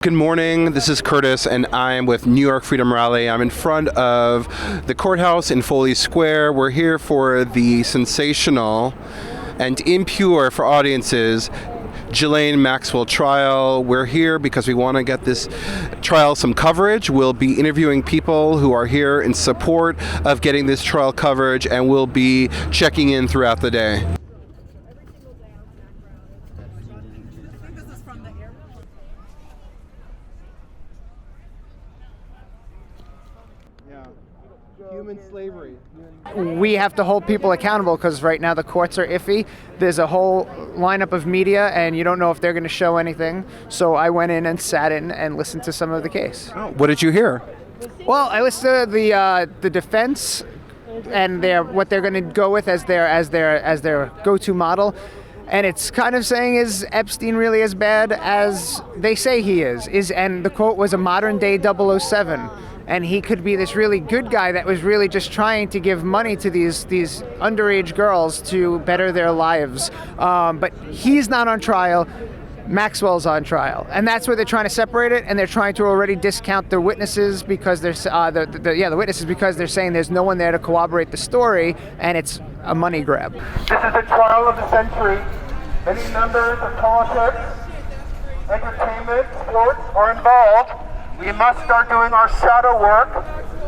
Good morning, this is Curtis and I'm with New York Freedom Rally. I'm in front of the courthouse in Foley Square. We're here for the sensational and impure for audiences Ghislaine Maxwell trial. We're here because we want to get this trial some coverage. We'll be interviewing people who are here in support of getting this trial coverage, and we'll be checking in throughout the day. Human slavery. We have to hold people accountable because right now the courts are iffy. There's a whole lineup of media and you don't know if they're going to show anything. So I went in and sat in and listened to some of the case. Oh, what did you hear? Well, I listened to the defense and what they're going to go with as their go-to model. And it's kind of saying, is Epstein really as bad as they say he is? And the quote was a modern day 007. And he could be this really good guy that was really just trying to give money to these underage girls to better their lives. But he's not on trial. Maxwell's on trial, and that's where they're trying to separate it. And they're trying to already discount the witnesses because there's the witnesses because they're saying there's no one there to corroborate the story, and it's a money grab. This is the trial of the century. Many members of politics, entertainment, sports are involved. We must start doing our shadow work.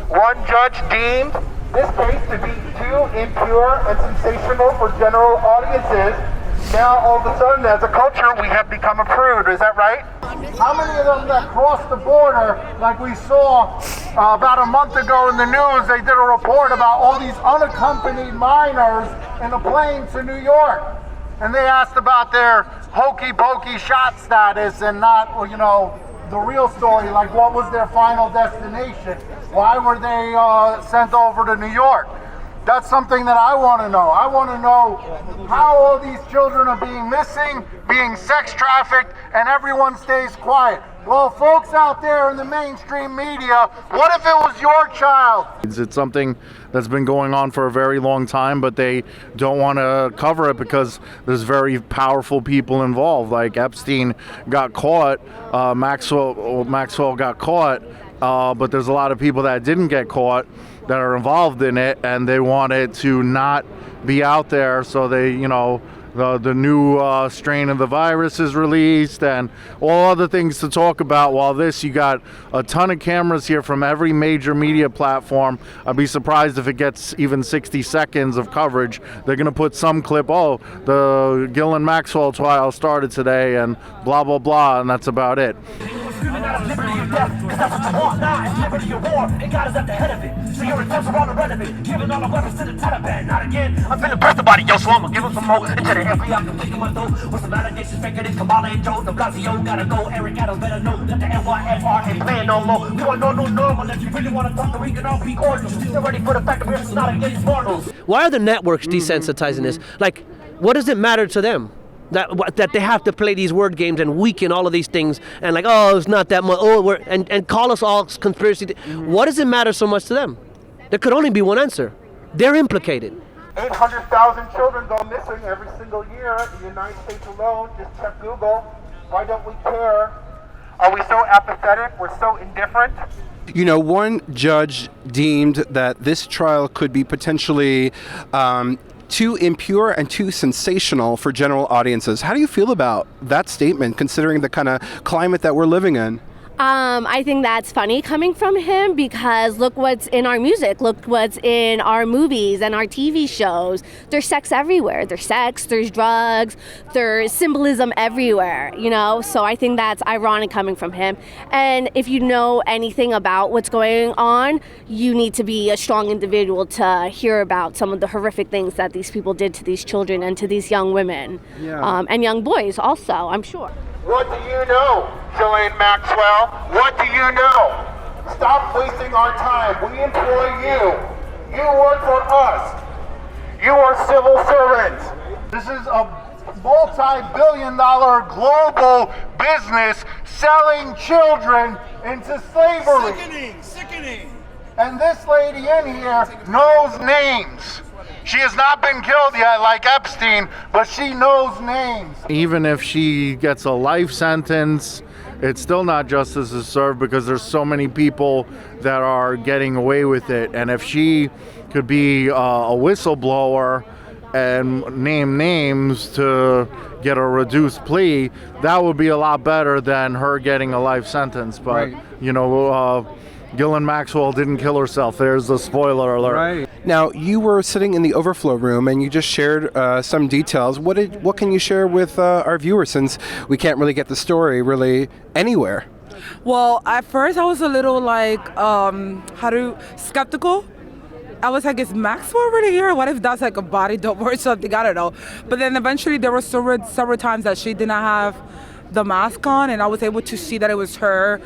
One judge deemed this case to be too impure and sensational for general audiences. Now, all of a sudden, as a culture, we have become a prude. Is that right? How many of them that crossed the border, like we saw about a month ago in the news, they did a report about all these unaccompanied minors in a plane to New York. And they asked about their hokey-pokey shot status and not, the real story, like what was their final destination? Why were they sent over to New York? That's something that I want to know. I want to know how all these children are being missing, being sex trafficked, and everyone stays quiet. Well, folks out there in the mainstream media, what if it was your child? It's something that's been going on for a very long time, but they don't want to cover it because there's very powerful people involved. Like Epstein got caught, Maxwell got caught, but there's a lot of people that didn't get caught that are involved in it, and they want it to not be out there, so they, the new strain of the virus is released and all other things to talk about. While you got a ton of cameras here from every major media platform. I'd be surprised if it gets even 60 seconds of coverage. They're going to put some clip, the Ghislaine Maxwell trial started today and blah, blah, blah, and that's about it. Liberty or death, cause that's what you want now. It's liberty or war, and God is at the head of it. So your attempts are all irrelevant. Giving all the weapons to the Taliban. Not again. I'm feeling burst about it, yo, so I'ma give him some more. Into the FBI can pick him up though. With some allegations faker than Kamala and Joe. The Blasio gotta go. Eric Adams better know that the NYFR ain't playing no more. We want no new normal. If you really wanna talk, we can all be cordial. They're ready for the fact that we're not against mortals. Why are the networks desensitizing this? Like, what does it matter to them? That they have to play these word games and weaken all of these things and it's not that much. And call us all conspiracy. What does it matter so much to them? There could only be one answer. They're implicated. 800,000 children go missing every single year in the United States alone. Just check Google. Why don't we care? Are we so apathetic? We're so indifferent? One judge deemed that this trial could be potentially too impure and too sensational for general audiences. How do you feel about that statement, considering the kind of climate that we're living in? I think that's funny coming from him because look what's in our music, look what's in our movies and our TV shows. There's sex everywhere. There's sex, there's drugs, there's symbolism everywhere, So I think that's ironic coming from him. And if you know anything about what's going on, you need to be a strong individual to hear about some of the horrific things that these people did to these children and to these young women. And young boys also, I'm sure. What do you know, Ghislaine Maxwell? What do you know? Stop wasting our time. We employ you. You work for us. You are civil servants. This is a multi-billion-dollar global business selling children into slavery. Sickening. And this lady in here knows names. She has not been killed yet like Epstein, but she knows names. Even if she gets a life sentence it's still not justice is served because there's so many people that are getting away with it. And if she could be a whistleblower and name names to get a reduced plea, that would be a lot better than her getting a life sentence. But, Ghislaine Maxwell didn't kill herself. There's the spoiler alert. Right. Now, you were sitting in the overflow room and you just shared some details. What can you share with our viewers, since we can't really get the story really anywhere? Well, at first I was a little like, skeptical. I was like, is Maxwell really here? What if that's like a body double or something? I don't know. But then eventually there were several times that she did not have the mask on, and I was able to see that it was her.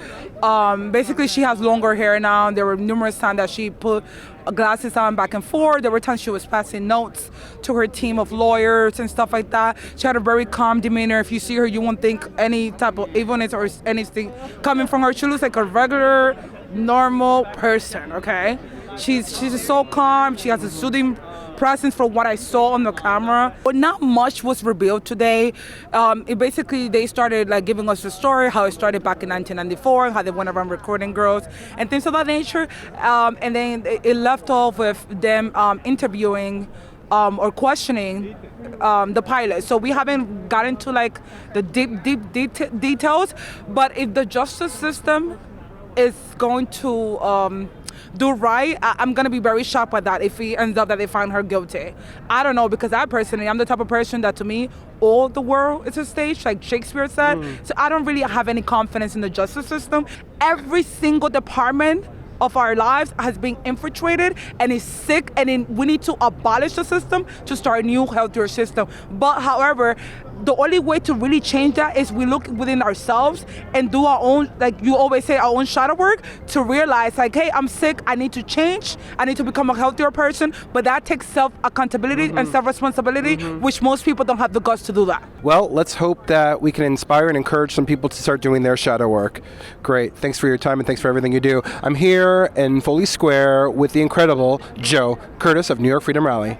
Basically, she has longer hair now. There were numerous times that she put glasses on back and forth. There were times she was passing notes to her team of lawyers and stuff like that. She had a very calm demeanor. If you see her, you won't think any type of evilness or anything coming from her. She looks like a regular, normal person, okay? She's just so calm. She has a soothing presence from what I saw on the camera. But not much was revealed today. They started like giving us the story, how it started back in 1994, how they went around recording girls and things of that nature. And then it left off with them interviewing or questioning the pilot. So we haven't gotten to like the deep details, but if the justice system is going to do right, I'm going to be very shocked by that if it ends up that they find her guilty. I don't know, because I'm the type of person that, to me, all the world is a stage, like Shakespeare said. So I don't really have any confidence in the justice system. Every single department of our lives has been infiltrated and is sick, and we need to abolish the system to start a new, healthier system. But however, the only way to really change that is we look within ourselves and do our own, like you always say, our own shadow work to realize, like, hey, I'm sick, I need to change, I need to become a healthier person. But that takes self-accountability and self-responsibility, which most people don't have the guts to do that. Well, let's hope that we can inspire and encourage some people to start doing their shadow work. Great. Thanks for your time and thanks for everything you do. I'm here in Foley Square with the incredible Joe Curtis of New York Freedom Rally.